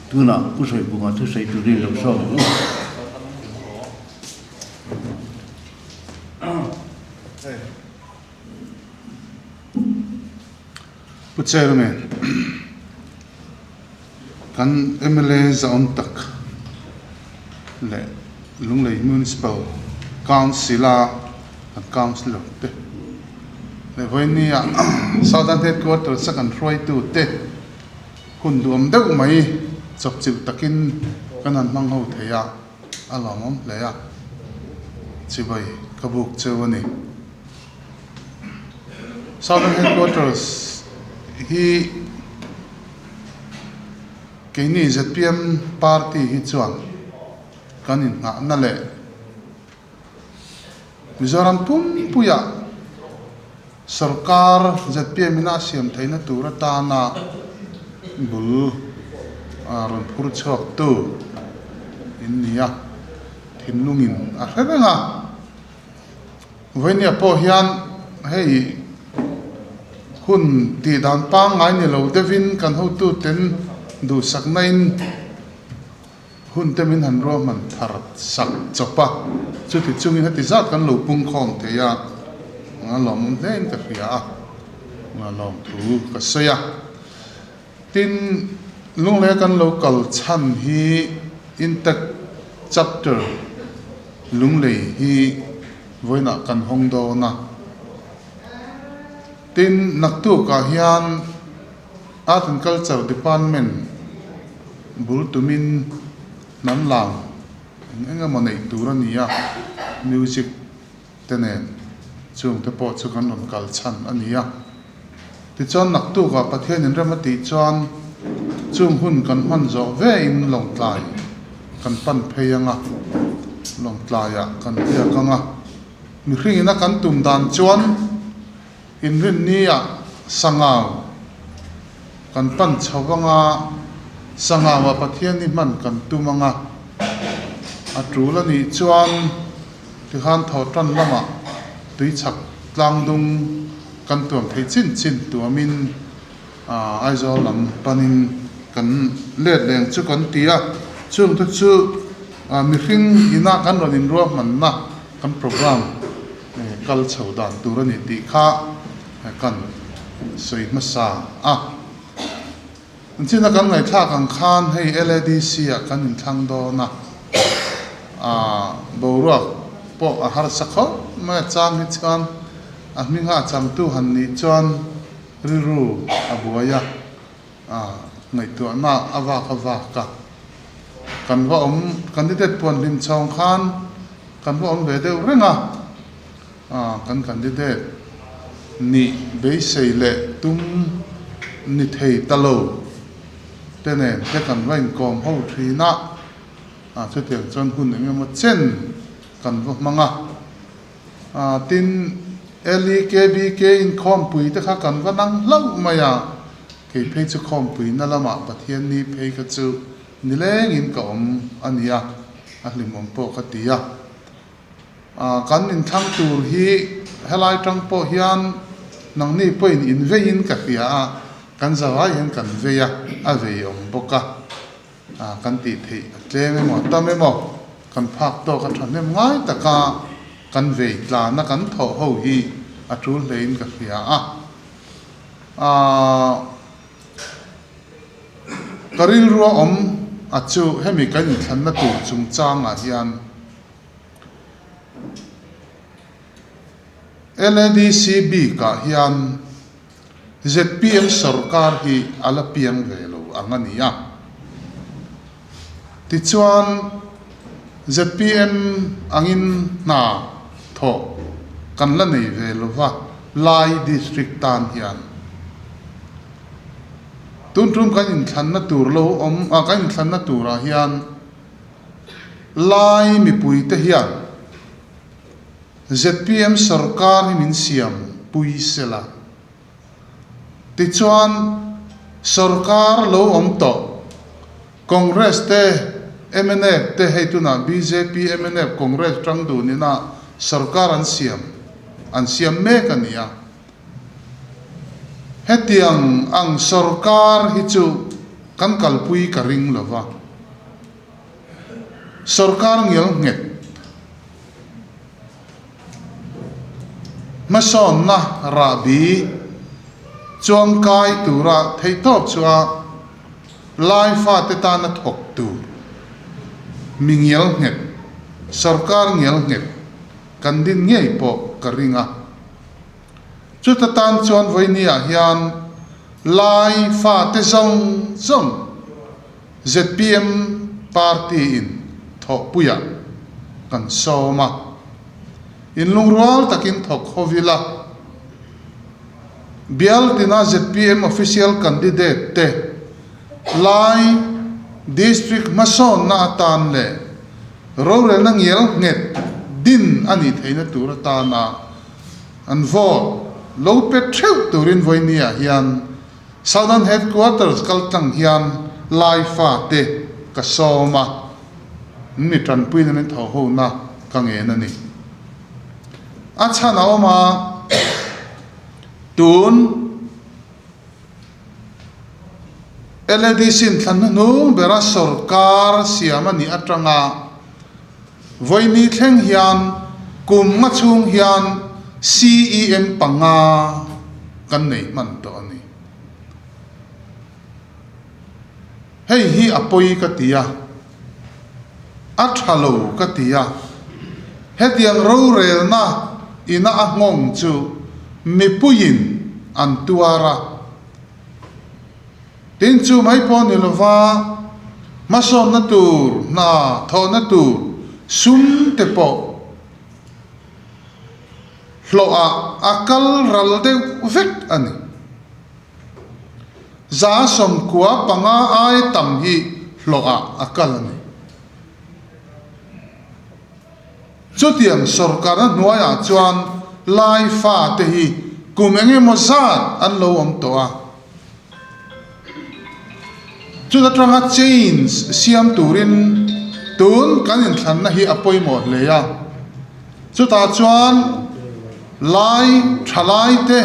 tuna ku soi bunga thu sei tu ri lo so pu chairman kan MLA za on tak le lunglei municipal councilor and councilor te le voinia southern headquarters second roi tu te kun duam deuh mai chok chiu takin kanan mang ho theya alangom leya chibai kabuk chewani southern headquarters hi keini ZPM party hi chuan kanin nga na le Mizoram pum puya sarkar ZPM ina siam thaina tura ta na bul ron phur chok tu innia thinlungin a hrenga voinia po hian hei hun ti dan pa ngai ni lo devin kan ho tu ten du saknain hun temin han ro man thar sak chopa chu ti chungin hati zat kan lo pung khom te ya nga lom len ka khia nga lom thu ka soya tin lung le kan local chan hi intact chapter lung le hi voina kan hong do na tin naktu ka hian art and culture department bul tumin nan lang enga monei turania music tenen chung te po chu kan non kal chan ania ti chon naktu ka pathian in ramati chuan chung hun kan man zo ve in long tlai kan pan pheyanga long tlaya kan thia kanga mi hringina kan tum dan chuan in rin nia sangau kan pan chawanga sangawa pathian ni man kan tumanga atrula ni chuan ti khan tho tan lama tui chak tlang dung kan tuam thei chin chin tuamin aizo lam panin kan let leng chu kan tia chung tu chu mi hring ina kan ronin ro man na kan program kal chhaudan turani ti kha kan soi masa china kan ngai thla kan khan hei LADC a kan in thlang do na boruak po a har sakho ma chang hi chan a minga cham tu han ni chuan riru abuaya ngai tu na awa ka kan wa candidate pon lim chong khan kan wa ve de renga kan candidate ni be sei le tum ni thei talo tenen te kan vain kom ho thina chu tiang chon hun enge mo chen kan vo manga tin LKBK in khom pui te kha kan va nang lau maya ke phei chu khom pui na lama pathian ni phei ka chu ni leng in ka om ania a hlimom po ka tia kan in thang tur hi helai tang po hian nang ni point in vein ka khia kan zawa yan kan veya ave om boka kan ti thei tleme mo tamemo kan phak to ka thanem ngai taka kan ve tla na kan tho ho hi atul lein ka khia karil ro om achu hemi kan than na tu chung chang a hian LADCB ka hian ZPM sarkar hi ala piang velo angania tichuan ZPM angin na tho kan la nei velova lai district tan hian tuntum kan in thlan na tur lo om kan in thlan na tura hian lai mi pui te hian ZPM sarkar hi min siam pui sela tichuan sarkar lo om to congress te MNF te heituna BJP MNF congress tang du ni na sarkar an siam me kania hetiang ang sarkar hi chu kan kalpui ka ring lova sarkar ngel nget mason na rabi chuang kai tura thei top chua lai fa te ta na thok tu mingel nget sarkar ngel nget kan din ngei po ka ringa chu ta tan chuan voinia hian lai fa te zong zong ZPM party in thok puya kan soma in lungrual takin thok hovila bial tina ZPM official candidate te lai district mason na atan le role nang yel nget din ani theina tura ta na an vote lo petreu turin voinia hian southern headquarters kaltang hian lai fa te ka soma ni tran pui na tho ho na ka nge na ni acha na oma tun LD sin than nu bera sarkar siama ni atanga voini thleng hian kum nga chung hian CEM panga kan nei man to ani hei hi apoi ka tia athalo ka tia hetiang ro rel na ina a ngong chu mi puin an tuara tin chu mai pon ni lova mason na tur na tho na tur sum te po hloa akal ral de vek ani za som kwa panga ai tam hi hloa akal ani chutiang sarkar nuaya chuan lai fa te hi kumenge mozat an lo om to a chu da tranga change siam turin tun kan in thlan na hi apoi mo le ya chu ta chuan lai thalai te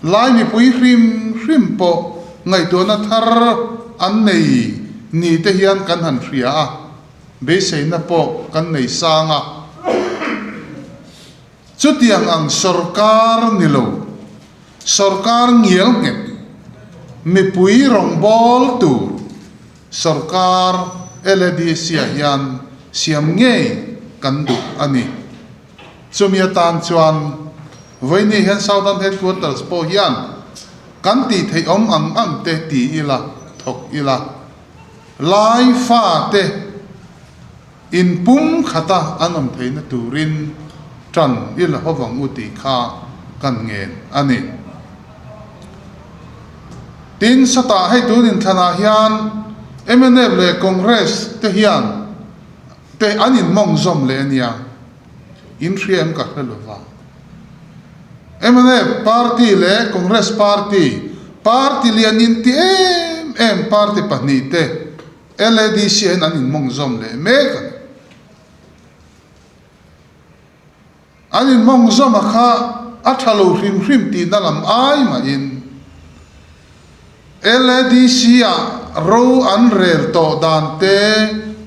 lai mi pui hrim po ngai to na thar an nei ni te hian kan han thria a be sei na po kan nei sanga chutiang ang sarkar nilo sarkar ngiel nget mi pui rong bol tu sarkar LD sia hian siam nge kan du ani chumia tan chuan voini hian southern headquarters po hian kan ti thei om ang te ti ila thok ila lai fa te in pum khata anom theina turin tran ila howang uti kha kan ngen ani tin sata hai tunin thana hian MNF le congress te hian te anin mong zom le ania in thriem ka helova MNF party le congress party lian in ti em party pani te LDC anin mong zom le mek anin mong zom kha athalo hrim ti nalam ai ma in LDC a ro an rer to dante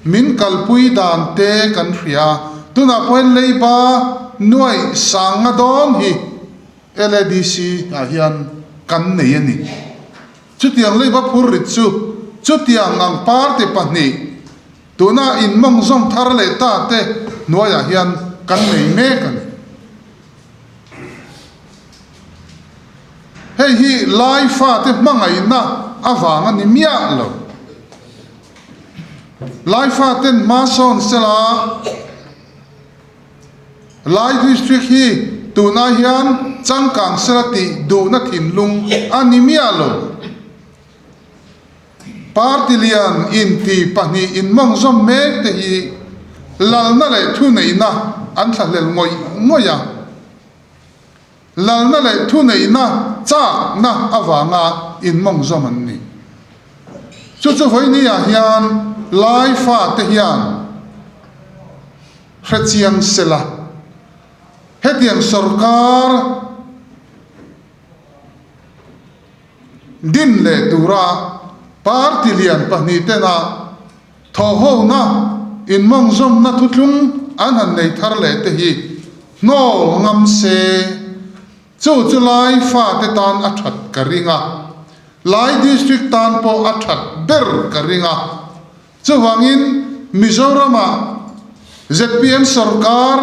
min kalpui dante kan hria tuna poin leiba nuai sanga don hi LDC a hian kan nei ani chutiang leiba phur rit chu chutiang ang party pani tuna in mong zom thar le ta te nuai a hian kan nei me kan hei hi lai fa te mangai na awanga ni mia lo lai fa ten mason sela lai district hi tuna hian changkang selati du na thin lung ani mia lo party lian in ti pani in mong zom mek te hi lal na le thu nei na an thla lel ngoya lal na le thu nei na cha na awanga in mong zom an ni chu voi ni a hian lai fa te hian khrechiang sela hetiang sarkar din le dura party lian pahni te na tho ho na in mong zom na thutlung an han nei thar le te hi no ngam se chu lai fa te tan a that ka ringa lai district tan po a that ber ka ringa chu wangin Mizorama ZPM sarkar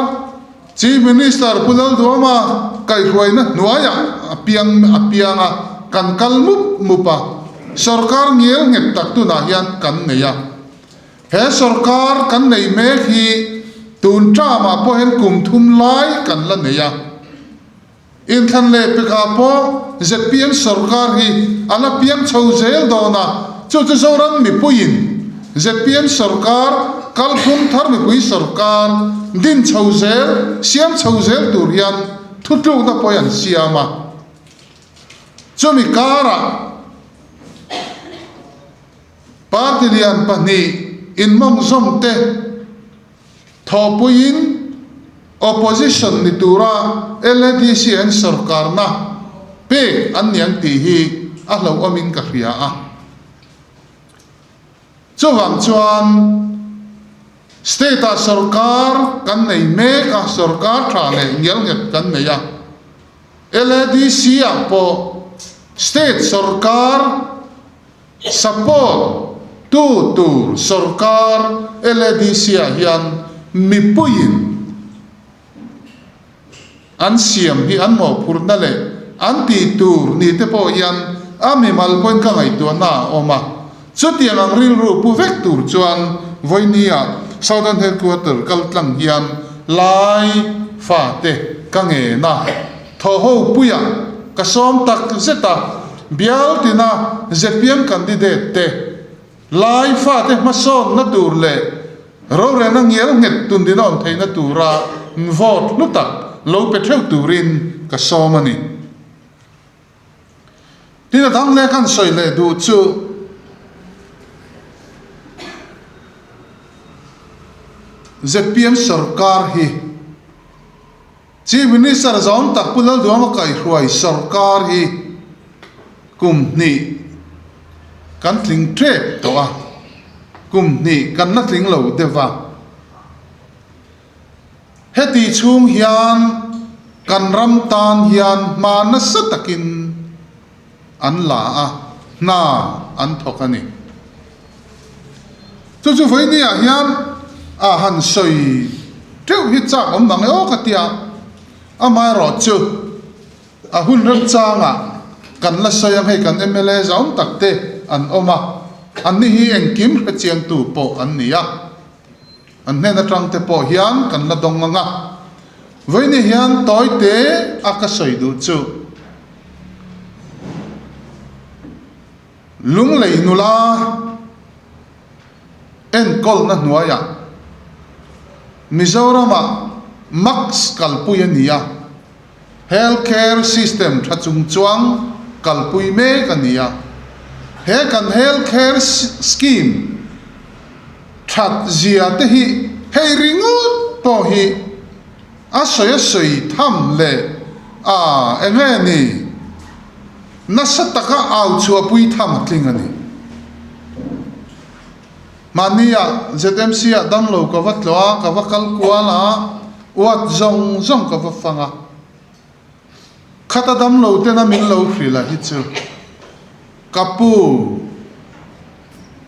chief minister pulal duama kai huaina nuaya apianga kan kalmup mupa sarkar ngel nget tak tu na hian kan neya he sarkar kan nei me hi tun tra ma po hen kum thum lai kan la neya in than le pe ka po ZPM sarkar hi ala piang chho zel do na chu zoran mi puin ZPM sarkar kalphum thar mi pui sarkar din chho zel siam chho zel tur hian thutlu na poyan siama chumi kara partilian pani in mong zom te thopuin opposition ni tura LDCN sarkar na pe anyang ti hi a lo amin ka hria a chuwang chuan state a sarkar kan nei me ka sarkar tha le ngel nget kan nei a LDC a po state sarkar support tu sarkar LDC a hian mi puin an siam hi an mo phurna le an ti tur ni te po hian ami mal point ka ngai tu na oma chutiang ang ril ru pu vek tur chuan voinia southern headquarter kaltlang hian lai fa te ka nge na tho ho puya ka som tak zeta bial tina ZPM candidate te lai fa te ma son na tur le ro re na ngel nget tun dinon theina tura vote luta lo pe theu turin ka somani tina dang le kan soi le du chu ZPM sarkar hi chief minister zon tak pulal duama kai huai sarkar hi kum ni kan tling trep to a kum ni kan na tling lo dewa heti chung hian kan ram tan hian ma na satakin an la a na an thokani chu voi ni a hian a han soi treu hi chak om bang o katia a mai ro chu a hun ram changa kan la soyang hei kan MLA zong takte an oma an ni hi engkim ka chiang tu po an nia an ne na tang te po hian kan la dong nga voi ni hian toy te a ka soi du chu lung lei nula en kol na nuaya Mizorama max kalpuya niya healthcare system thachung chuang kalpui me kania he kan healthcare scheme that zia te hi hei ringut po hi a soi tham le a enge ni nasataka au chua pui tham tlingani mania ZMC a download ka wat loa ka wakal kuala wat zong ka fanga khata download te na min lo free la hi chu kapu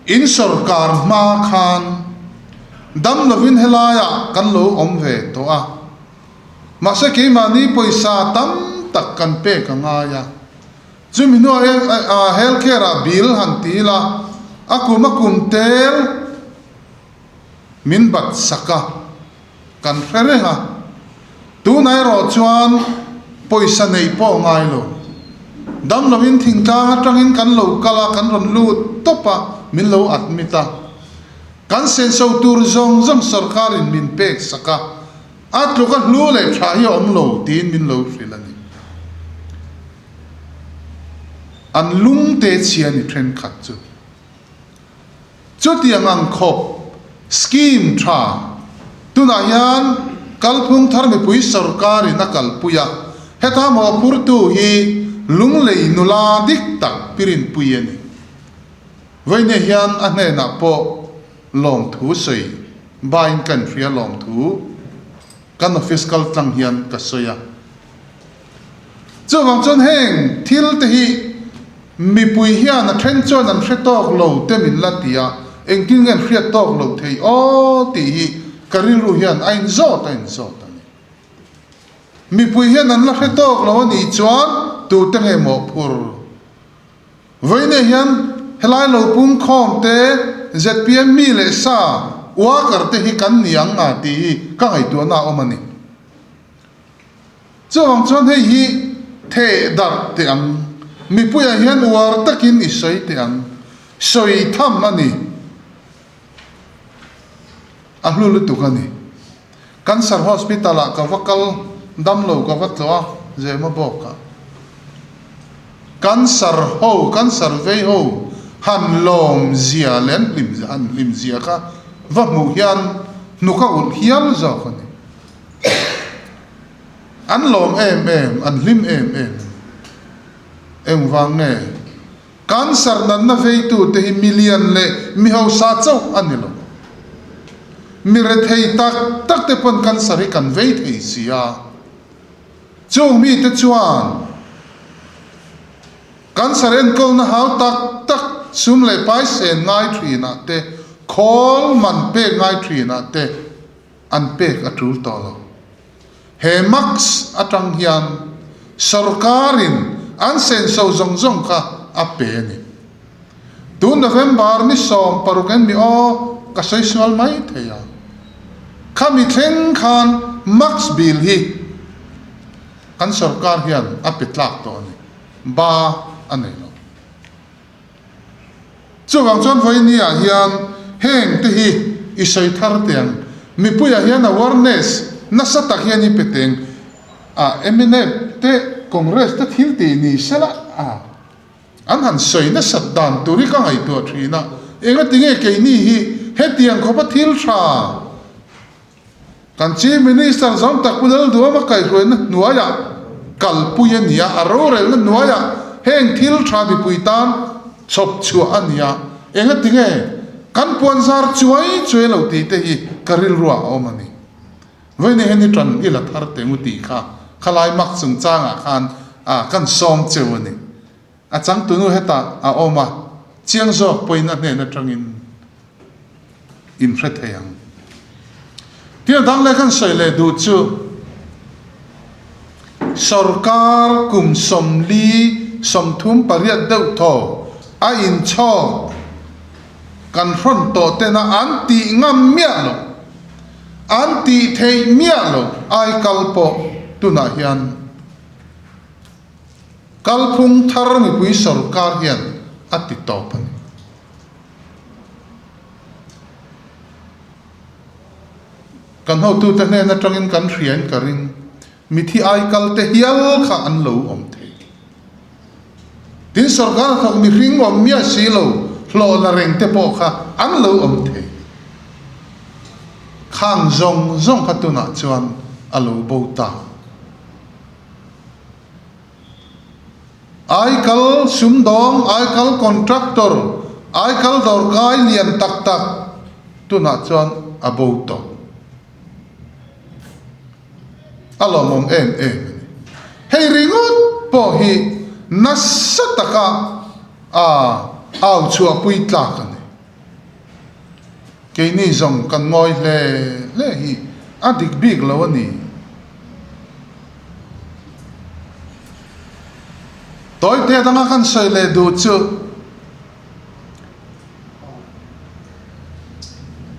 in sarkar ma khan damlovin helaya kan lo om ve to a ma se ke mani poisa tam tak kan pe ka nga ya chumino healthcare a bill han ti la akumakum tel min bat saka kan fere ha tu nai ro chuan poisa nei po ngai lo dam lovin thing ta atangin kan lo kala kan ron lu topa min lo admita kan sen so tur zong sarkarin min pek saka atlu ka lu le thai om lo tin min lo frilani an lung te chiani thren khat chu tiang ang khop scheme tha tuna hian kalphung thar mi pui sarkari na kalpuya heta mo purtu hi lunglei nula dik tak pirin puyeni với này hiền anh này nạp bộ lòng thú sợi ba in cần phía lòng thú căn fiscal tăng hiền cả sợi à cho vòng chân heng thiel te hi mi pui hiền là trend cho nằm sẽ tóc lâu te min la tia anh kinh nghiệm phía tóc lâu thấy ô ti hi karilu hiền anh zot anh mi pui hiền anh la sẽ tóc lâu ni chuan tu te nghe một phur với này hiền helai lâu pung khom te zpm mi le sa wa karte hi kan niang a ti ka ngai tu na omani cho vòng chân hay hi thế đặt te ang mi pui hiền war takin isoi te ang soi tham ani ahlulu tukani cancer hospital ka vakal damlo ka vatlo je ma boka cancer ve ho han lom zia len lim zia ka va mu hian nu ka ul hial zo khani an lom an lim em wang ne cancer nan na ve tu te million le mi ho sa chau anilo mi re thei tak te pon cancer kan ve thei sia chu mi te chuan cancer en ko na hau tak sum le pai sen ngai thri na te khol man pe ngai thri na te an pe atul to lo he max atang hian sarkarin an sen so zong kha ape ni tu November ni som paruken mi o ka social mai theya khami thleng khan max bill hi kan sarkar hian apitlak to ni ba anei lo chu wang chon voi ni a hian heng te hi isoi thar tiang mi puya hian awareness na sa tak hian ni peteng eminem te congress te thil ti ni sela an han soi na sat dan turi ka ngai tu thina enga tinge ke ni hi hetiang khopa thil tha kan chief minister zam tak pudal duwa ma kai roina nuaya kalpuya nia arorel na nuaya heng thil tha bi puitan chop chu ania enga tinge kan puanzar chuai lo ti te hi karil ruwa omani voine heni tran ila thar te nguti kha khalai mak chung changa khan kan som chewani chang tunu heta oma chiang zo poina ne na tangin in phethayang tiang dang le kan soi le du chu sarkar kum somli somthum pariat deuh tho a in cho kan hron to te na anti ngam mia lo anti thei mia lo ai kalpo tuna hian kalphung thar mi pui sarkar hian ati to pan kan ho tu te ne na tangin kan rian karin mi thi ai kal te hial kha an lo om the tin sarkar thok mi ring om mia si lo hlo na reng te po kha an lo om the khang zong kha tu na chuan alo bo ta ai kal sum dong ai kal contractor ai kal dor kai lian tak tu na chuan abo to alo mom em hei ringot po hi nasataka au chua pui tla kan ke ni zong kan ngoi le hi adik big lo ani toy te danga kan soi le du chu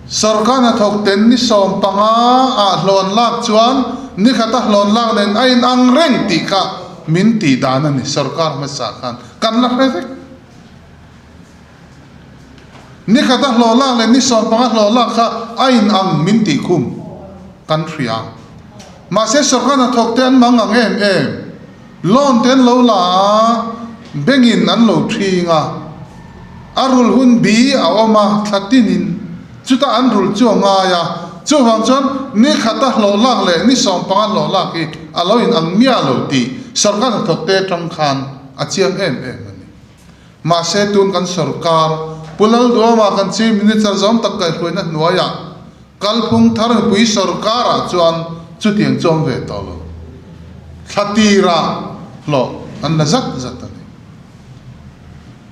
sarkar na thok ten ni som panga hlon lak chuan ni khata hlon lak len ain ang reng ti kha min ti dan ani sarkar ma sa khan kan la rek ni khata hlon lak len ni som panga hlon lak kha ain ang min ti khum kan thria ma se sarkar na thok ten mang ang em lon ten lo la bengin an lo thinga arul hun bi a oma tlatinin chuta an rul chu nga ya chu wang chon ni khata lo lak le ni som panga lo lak ki aloin ang mia lo ti sarkar thok te tang khan achiam em ani ma se tun kan sarkar pulal dua ma kan chi minister zom tak kai khoina nuaya kalphung thar pui sarkara chuan chu tiang chom ve to lo thatira lo an na zat zat ani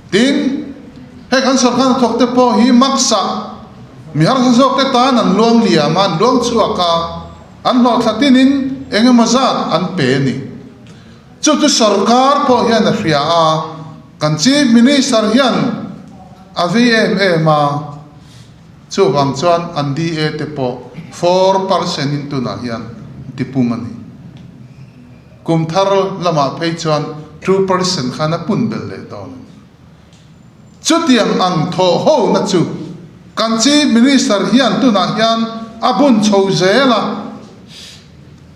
tin he kan sarkar thok te po hi maksa mi har sa zok te ta nan luang lia man luang chuaka an lo thatinin enge mazat an pe ni chu tu sarkar po hian a hria a kan chief minister hian AVMA ma chu wang chuan an DA te po 4% in tu na hian tipung ani kum thar lama phei chuan 2% khana pun bel le don chu tiang ang tho ho na chu kan chief minister hian tu na hian abun chho zela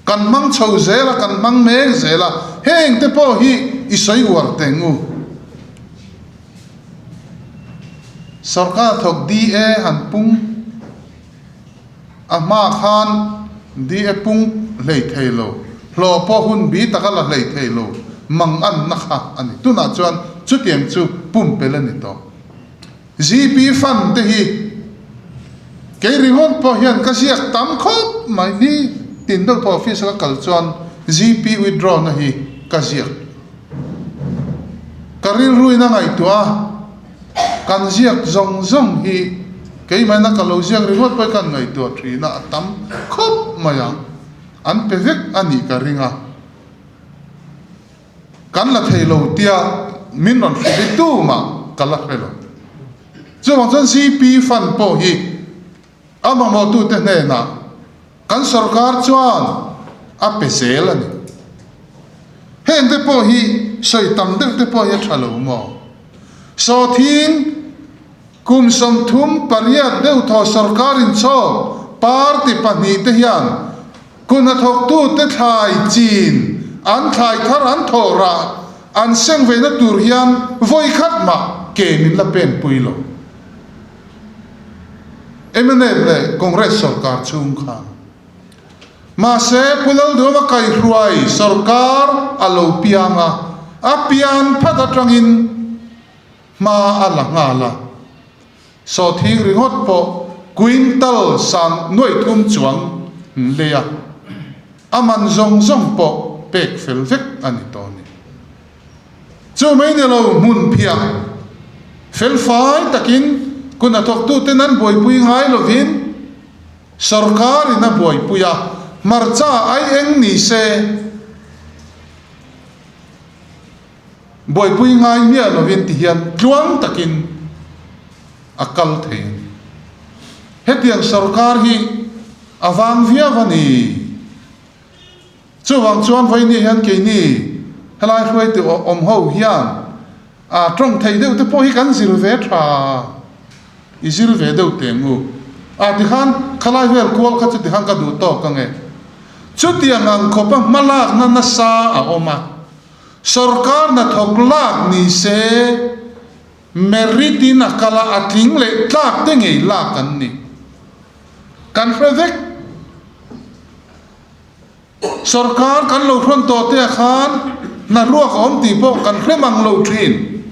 kan mang chho zela kan mang me zela heng te po hi isoi war tengu sarkar thok DA han pung ama khan DA pung lei theilo lo po hun bi takala lei theilo mang an na kha ani tu na chuan chu tiang chu pum pelani to GP fan te hi ke ringon po hian ka siak tam khop mai ni tin dol po office ka kal chuan GP withdraw na hi ka siak karil ruina ngai tua kan ziak zong zong hi kei mai na kalo ziak ringot pai kan ngai tu thri na tam khop maya an pevek ani ka ringa kan la theilo tia min non fi tu ma kala khelo chu wang chan CP fan po hi ama mo tu te ne na kan sarkar chuan a pesel ani hen te po hi soi tam te po hi thalo mo so thin kum som thum pariat deu tho sarkarin cho party pani te hian kuna thok tu te thai chin an thai thar an thora an seng ve na tur hian voi khat ma ke min la pen puilo eminent le congress sarkar chung kha ma se pulal do ma kai ruai sarkar alo pianga apian phata tangin ma ala ngala so thing ringot po quintal san noi thum chuang leya aman zong zong po pek fel vek ani toni chu mai ne lo mun phia fel fai takin kuna thok tu tenan boi pui ngai lovin sarkar ina boi puya marcha ai eng ni se boi pui ngai mia lovin ti hian tluang takin akal thein hetiang sarkar hi awang via vani chuwang chuan vai ni hian ke ni helai hruai te om ho hian a trong thei deuh te po hi kan zil ve tha i zil ve deuh te ngu a ti khan khalai vel kual kha chu ti han ka du to ka nge chu tiang ang khopa malak na na sa a oma sarkar na thok lak ni se meriti na kala atling le tlak te ngei la kan ni kan fredek sarkar kan lo thon to te khan na ruak om ti po kan hremang lo thin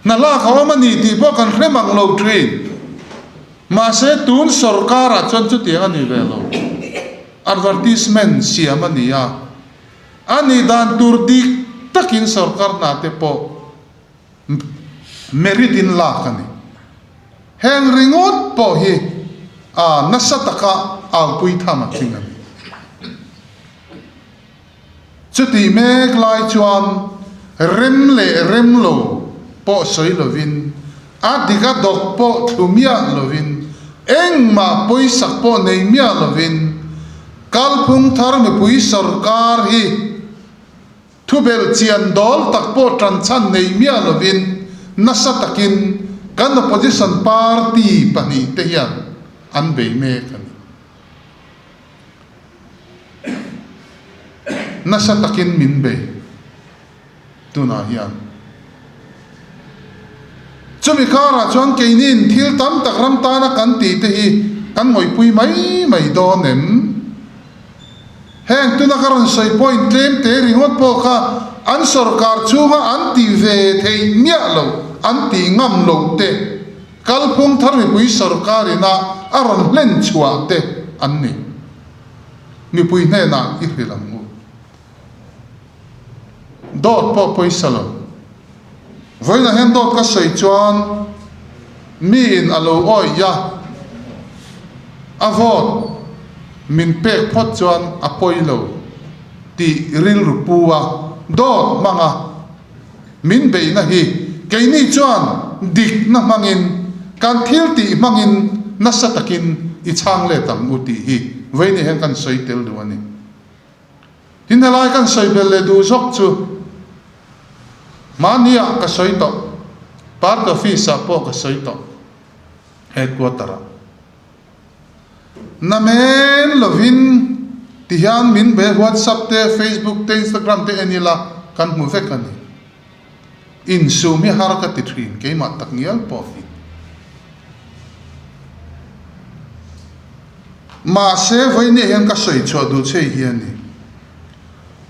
na la khawam ani ti po kan hremang lo thin ma se tun sarkar a chon chu ti ani velo advertisement siam ani ya ani dan tur dik takin sarkar na te po meritin la kani heng ringot po hi a nasataka al pui thama thingani chuti mek lai chuan rem le rem lo po soi lovin adiga dok po thumia lovin engma poisak po neimia lovin kalphung thar me pui sarkar hi thubel chian dol tak po tranchan neimia lovin nasa takin kan opposition party pani te hian an be me kan nasa takin min be tuna hian chumi kara chuan keinin thil tam tak ram ta na kan ti te hi kan ngoi pui mai do nem heng tuna karon soi point claim te ringot po kha an sarkar chunga an ti ve thei nya lo anti ngam lo te kalphung thar mi pui sarkarina aron len chua te anni mi pui ne na I hrilam u dot po poisalo voina hen dot ka sei chuan mi in alo oi ya avot min pek phot chuan apoilo ti ril rupua dot manga min be na hi keini chuan dik na mangin kan thil ti mangin nasatakin I chang le tam uti hi veini hen kan sei tel du ani tin halai kan sei bel le du zok chu mania ka sei to part office po ka sei to headquarter na men lovin ti hian min be WhatsApp te Facebook te Instagram te enila kan mu vek ani in sumi har ka ti thin ke ma tak ngial po fi ma se voine hen ka sei cho du che hian ni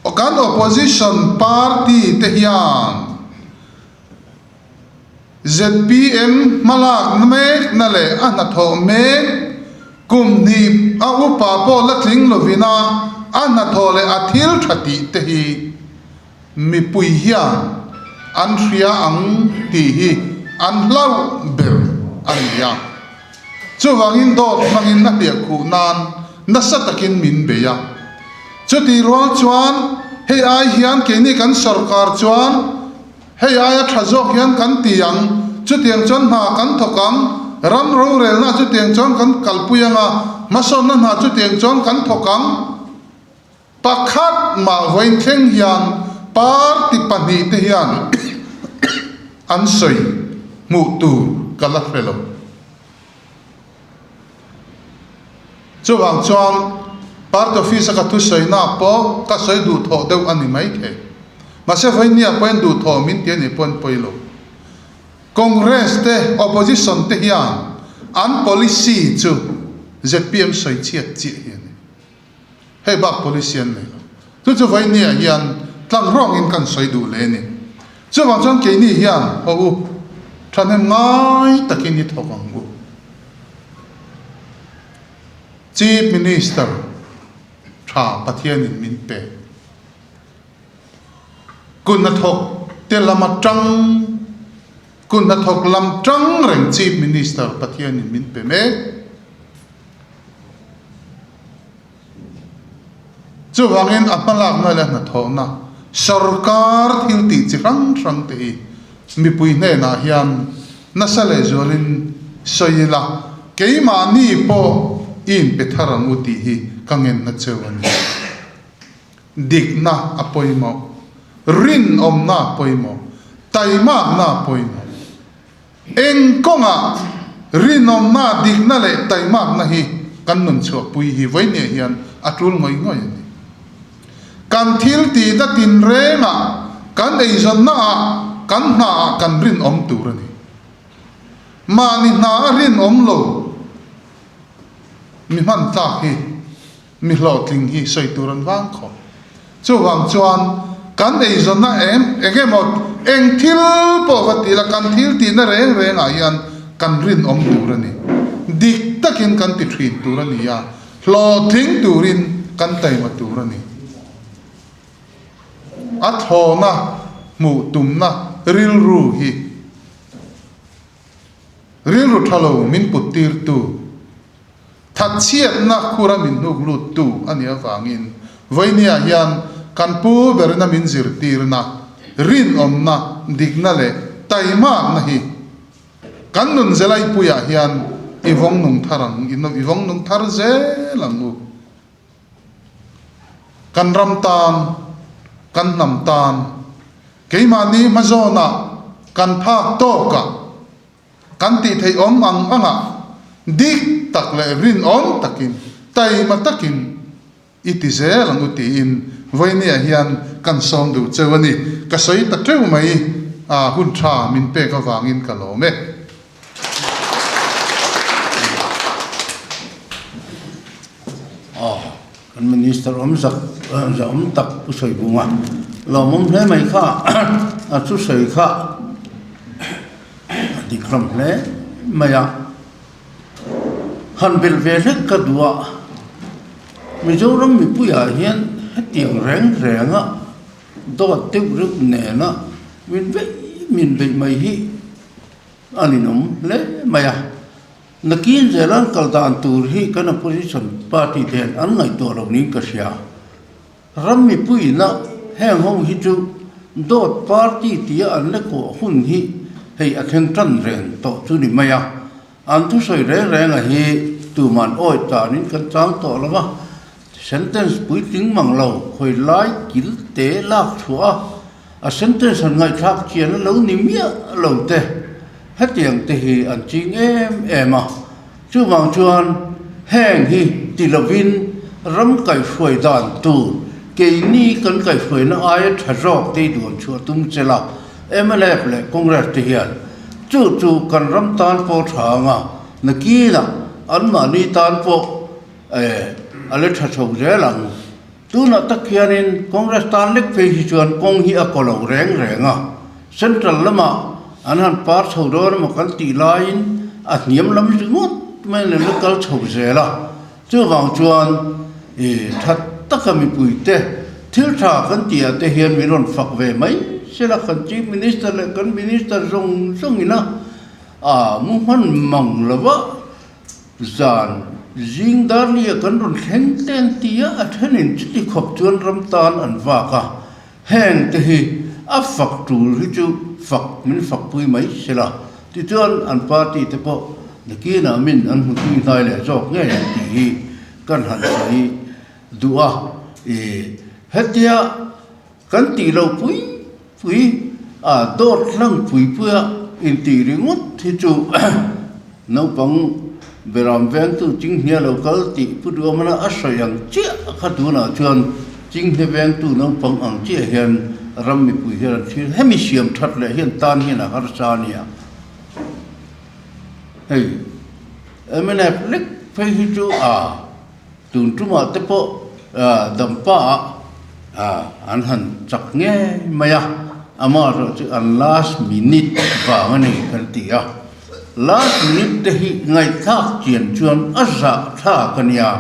okan opposition party te hian ZPM malak namek nale anatho me kumni a upa po la thling lovina anatho le athil thati te hi mi pui hian an thria ang ti hi an lau ber an ya chu wangin dot mangin na dia khu nan na satakin min be ya chu ti ro chuan he ai hian ke ni kan sarkar chuan hei aya thazok hian kan tiang chu tiang chon na kan thokang ram ro rel na chu tiang chon kan kalpuyanga mason na chu tiang chon kan thokang pakhat ma voin thleng hian par ti pani te hian an soi mu tu kala relo chu wang chuan part office ka tu soi na po ka soi du tho deuh ani mai the mà sẽ phải nia point du tho min tiền ni point poilo congress te opposition te hian an policy chu ZPM soi chiat chi hian he ba politician ne chu phải nia hian tlang rong in kan soi du le ni chu wang chang ke ni hian ho u than hem ngai takin ni thokang u chief minister tha pathian in min pe kun na thok te lama trăng kun na thok lam trăng reng chief minister pathian in min pe me chu wangin apalak na le na tho na sarkar thil ti chi rang rang te mi pui ne na hian na sale zolin soila keima ni po in petharang uti hi kangen na chewan dik na apoimo rin om na poimo taima na poimo eng konga rin om na dik na le taima na hi kan nun chu pui hi voine hian atul ngoi ngoi ni kan thil ti da tin re na kan ei zon na kan na kan rin om tur ni ma ni na rin om lo mi man ta hi mi lo tling hi soi turan wang kho chu wang chuan kan ei zon na enge mot eng thil po vati la kan thil ti na reng reng a hian kan rin om tur ani dik takin kan ti thrin tur ani ya lo thing turin kan tai ma tur ani a tho na mu tum na ril ru hi ril ru thalo min putir tu that chiat na khura min nuk lut tu ani awangin voinia hian kan pu berna min zir tirna rin omna digna le taima na hi kan nun zelai puya hian ivong nung tharang ivong nung thar ze langu kan ram tan kan nam tan keimani mazona kan phak to ka kan ti thei om ang anga dik tak le rin om takin taima takin itize langu ti in voinia hian kan som du chewani ka soi ta treu mai a hun tha min pe ka wangin ka lo me kan minister om sak za om tak pu soi bunga lo mom hle mai kha a chu soi kha ti kram le maya han bel ve le ka duwa mi zo ram mi pu ya hian tiang reng a do teu ru ne na min ve mai hi aninum le maya nakin zelan kaldan tur hi kana position party den an ngai to lo ni ka sia ram mi pu na heng hong hi chu dot party tia an le ko hun hi hei a theng tran ren to chu ni maya an tu soi re nga hi tu man oi ta nin kan chang to lama sentence pui ting mang lo khoi lai kil te lak thua a sentence an ngai thak chian lo ni mia lo te hết tiếng thì anh chính em à chứ bằng chuan hẹn hi thì là vin rắm cải phơi đàn tù cái ni cần cải phơi nó ai thật rõ thì đuổi chua tung chơi là em lại lại Congress thì hiện chú cần rắm tan po thang à nó kia là anh mà ni tan po anh thật sâu dễ lắm tu nó tất kia nên Congress tan lek phê hi chuan công hi a cổ reng à central lắm à anh han part sầu đó mà cái tỷ line à niệm lắm chứ ngót mấy lần nó cái sầu dễ là chứ vào chuan thật tất cả mình bùi tê thiếu thà cái tiền tê hiện mình còn phật về mấy sẽ là cái chief minister là cái minister rong gì nữa muốn hắn mong là vợ giàn riêng đó là cáiron khen tên tia à thế nên chỉ khóc chuan ram tan ăn vạ cả hèn thì áp phật chủ chứ phật mình phật bùi mấy sẽ là thì chuan an party te po de kia na min an hu ti nai le jok nge ti kan han sai dua hetia kan ti lo pui dot lang pui in ti ringot thì chu no pang beram veng tu jing hnia local ti pu du mana asayang chi khatu na chuan jing he veng tu no pang ang chi hian ram mi pui hian thi hemi siam that le hian tan hian a har cha nia hey emene lek phei hi chu tun tu ma te po dam pa an han chak nge maya ama ro chu an last minute va mani kan ti last minute te hi ngai thak chian chuan a za tha kania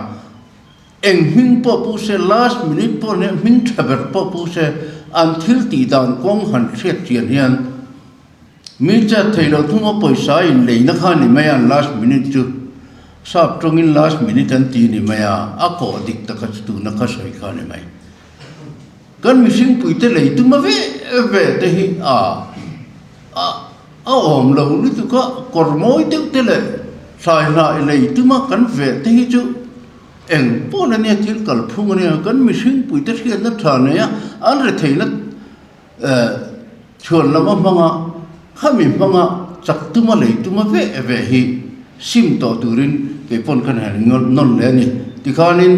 eng hing po pu se last minute po ne hing thaber po pu se until ti dan kong han thiet chian hian mi cha thailo thunga paisa in leina kha ni maya last minute chu sap tongin last minute an ti ni maya a ko dik ta ka tu na ka sai kha ni mai kan mi sing pui te lei tu ma ve te hi om lo ni tu ka kormoi te le sai na lei tu ma kan ve te hi chu eng po na ne til kal phung ne kan mi sing pui te hian na tha ne an re theina chuan lama manga khami manga chak tu ma lei tu ma ve hi sim to turin ke pon kan han non le ni ti khanin